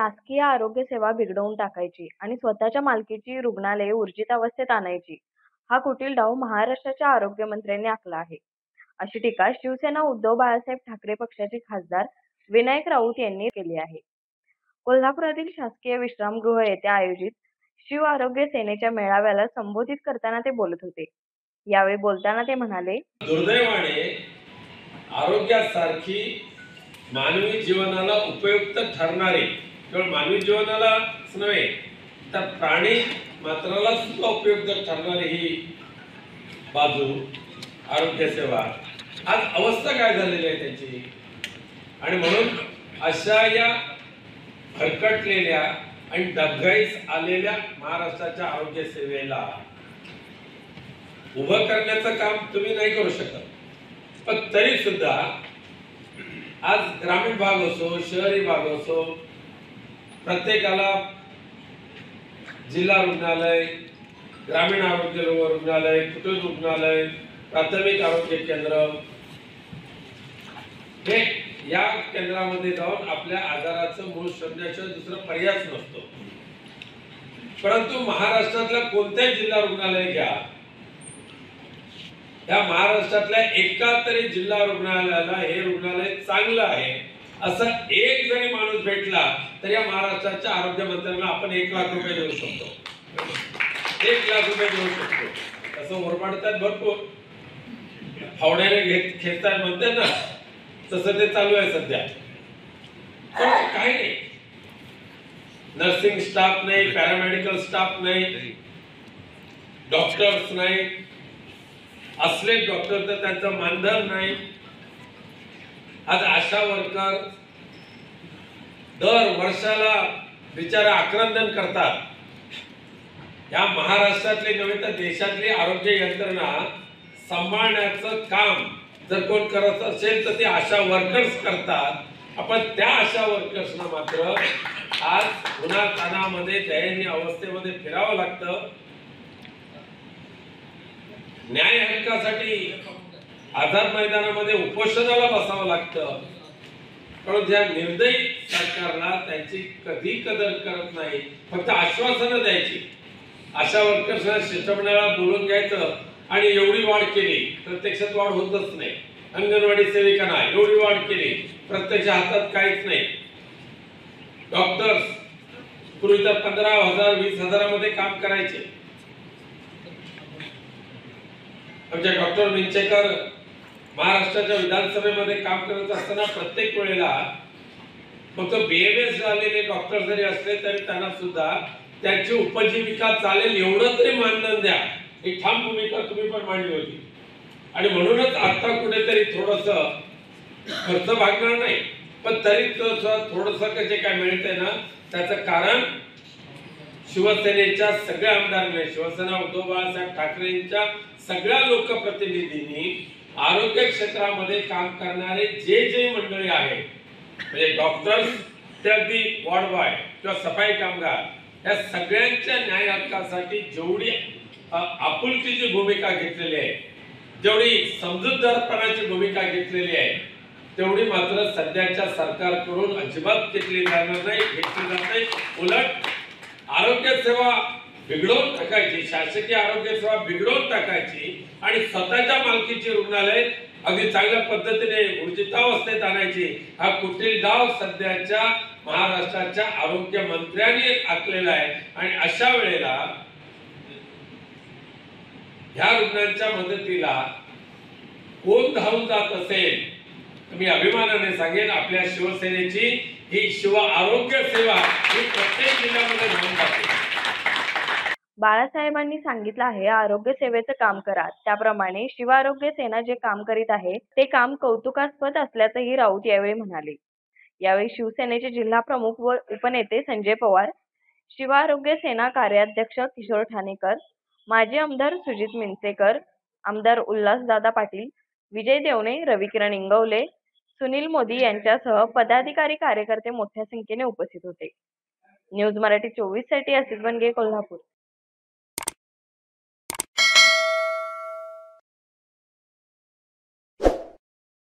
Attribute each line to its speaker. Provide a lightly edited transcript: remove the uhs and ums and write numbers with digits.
Speaker 1: शासकीय आरोग्य सेवा बिघडवून टाकायची आणि स्वतःच्या मालकीची रुग्णालये ऊर्जित अवस्थेत आणायची, हा कुटील डाव महाराष्ट्राच्या आरोग्यमंत्र्यांनी आखला आहे. अशी टीका शिवसेना उद्धव बाळासाहेब ठाकरे पक्षाचे खासदार विनायक राऊत यांनी केली आहे. कोल्हापुरातील शासकीय विश्रामगृह येथे आयोजित शिव आरोग्य सेनेच्या मेळाव्याला संबोधित करताना ते बोलत होते. यावेळी बोलताना ते म्हणाले,
Speaker 2: दुर्दैवाने आरोग्यासारखी मानवी जीवनाला उपयुक्त ठरणारी, केवळ मानवी जीवनालाच नव्हे तर प्राणी मात्राला सुद्धा उपयुक्त ठरणारी ही बाजू आरोग्य सेवा, आज अवस्था काय झालेली आहे त्याची. आणि म्हणून अशा या भरकटलेल्या आणि डबघाईस आलेल्या महाराष्ट्राच्या आरोग्य सेवेला उभं करण्याचं काम तुम्ही नाही करू शकत. पण तरी सुद्धा आज ग्रामीण भाग असो, शहरी भाग असो, प्रत्येकाला जिल्हा रुग्णालय, ग्रामीण आरोग्य रुग्णालय, कुटीर रुग्णालय, प्राथमिक आरोग्य केंद्र, हे या केंद्रामध्ये जाऊन आपल्या आजाराचं मूळ शोधण्याशिवाय दुसरा पर्यायच नसतो. परंतु महाराष्ट्रातल्या कोणत्याही जिल्हा रुग्णालय घ्या, या महाराष्ट्रातल्या एका तरी जिल्हा रुग्णालयाला हे रुग्णालय चांगलं आहे असं एक जरी माणूस भेटला तर या महाराष्ट्राच्या आरोग्य मंत्र्यांना आपण 1 लाख रुपये देऊ शकतो. 1 लाख रुपये देऊ शकतो. असं ओरबाडतात भरपूर, फावड्याने खेचतात म्हणते ना, तसं ते चालू आहे सध्या. पण काही नाही, नर्सिंग स्टाफ नाही, पॅरामेडिकल स्टाफ नाही, डॉक्टर्स नाही, असले डॉक्टर तर त्यांचं मानधन नाही. आज आशा वर्कर दर वर्षाला बिचारा आक्रंदन करतात. या महाराष्ट्रातली नव्हे तर देशातली आरोग्य यंत्रणा सांभाळण्याचं काम जर कोण करत असेल तर ते आशा वर्कर्स करतात. आपण त्या आशा वर्कर्सना मात्र आज उन्हातानामध्ये दयनीय अवस्थेमध्ये फिरावं लागतं. न्याय हक्कासाठी आझाद मैदानामध्ये उपोषणाला बसावं लागतं. पण ज्या निर्दयी सरकारला त्यांची कधी कदर करत नाही, फक्त आश्वासनं द्यायची. अशा वर्कर्सना शिष्टमंडळाला बोलून घ्यायचं आणि एवढी वाढ केली, प्रत्यक्षात वाढ होतच नाही. अंगणवाडी सेविकांना एवढी वाढ केली, प्रत्यक्ष हातात काहीच नाही. डॉक्टर्स पूर्वी तर 15,000 20,000 काम करायचे. आमच्या डॉक्टर विंचेकर महाराष्ट्राच्या विधानसभेमध्ये काम करत असताना प्रत्येक वेळेला फक्त BMS झालेले डॉक्टर जरी असले तरी त्यांना सुद्धा त्यांची उपजीविका चालेल एवढं तरी मानधन द्या, ही ठाम भूमिका तुम्ही पण मांडली होती. आणि म्हणूनच आता कुठेतरी थोडस खर्च भागणार नाही, पण तरी थोडस जे काय मिळतंय ना, त्याचं कारण शिवसेनेच्या सगळ्या आमदारांनी, शिवसेना उद्धव बाळासाहेब ठाकरेंच्या सगळ्या लोकप्रतिनिधींनी आरोग्य क्षेत्रामध्ये काम करणारे जे मंडळी आहेत, म्हणजे डॉक्टर्स ते अगदी वॉर्ड बॉय किंवा सफाई कामगार, या सगळ्यांच्या न्याय हक्कासाठी जेवढी आपुलकीची भूमिका घेतलेली आहे, जेवढी समजूतदारपणाची भूमिका घेतलेली आहे, तेवढी मात्र सध्याच्या सरकारकडून अजिबात घेतली जाणार नाही, घेतली जात नाही. उलट आरोग्य सेवा बिघडवून टाकायची, शासकीय आरोग्य सेवा बिघडवून टाकायची आणि स्वतःच्या मालकीची रुग्णालय अगदी चांगल्या पद्धतीने ऊर्जितावस्थेत आणायची, हा कुटील डाव सध्याच्या महाराष्ट्राच्या आरोग्य मंत्र्यांनी आखलेला आहे. आणि अशा वेळेला ह्या रुग्णांच्या मदतीला कोण धावून जात असेल तर मी अभिमानाने सांगेन, आपल्या शिवसेनेची ही शिव आरोग्य सेवा ही प्रत्येक जिल्ह्यामध्ये धावून जाते.
Speaker 1: बाळासाहेबांनी सांगितलं आहे, आरोग्य सेवेचं काम करा. त्याप्रमाणे शिव आरोग्य सेना जे काम करीत आहे ते काम कौतुकास्पद असल्याचंही राऊत यावेळी म्हणाले. यावेळी शिवसेनेचे जिल्हा प्रमुख व उपनेते संजय पवार, शिव आरोग्य सेना कार्याध्यक्ष किशोर ठाणेकर, माजी आमदार सुजित मिनसेकर, आमदार उल्हासदादा पाटील, विजय देवणे, रविकिरण इंगवले, सुनील मोदी यांच्यासह पदाधिकारी कार्यकर्ते मोठ्या संख्येने उपस्थित होते. न्यूज मराठी 24 साठी आसिफ बनगे, कोल्हापूर.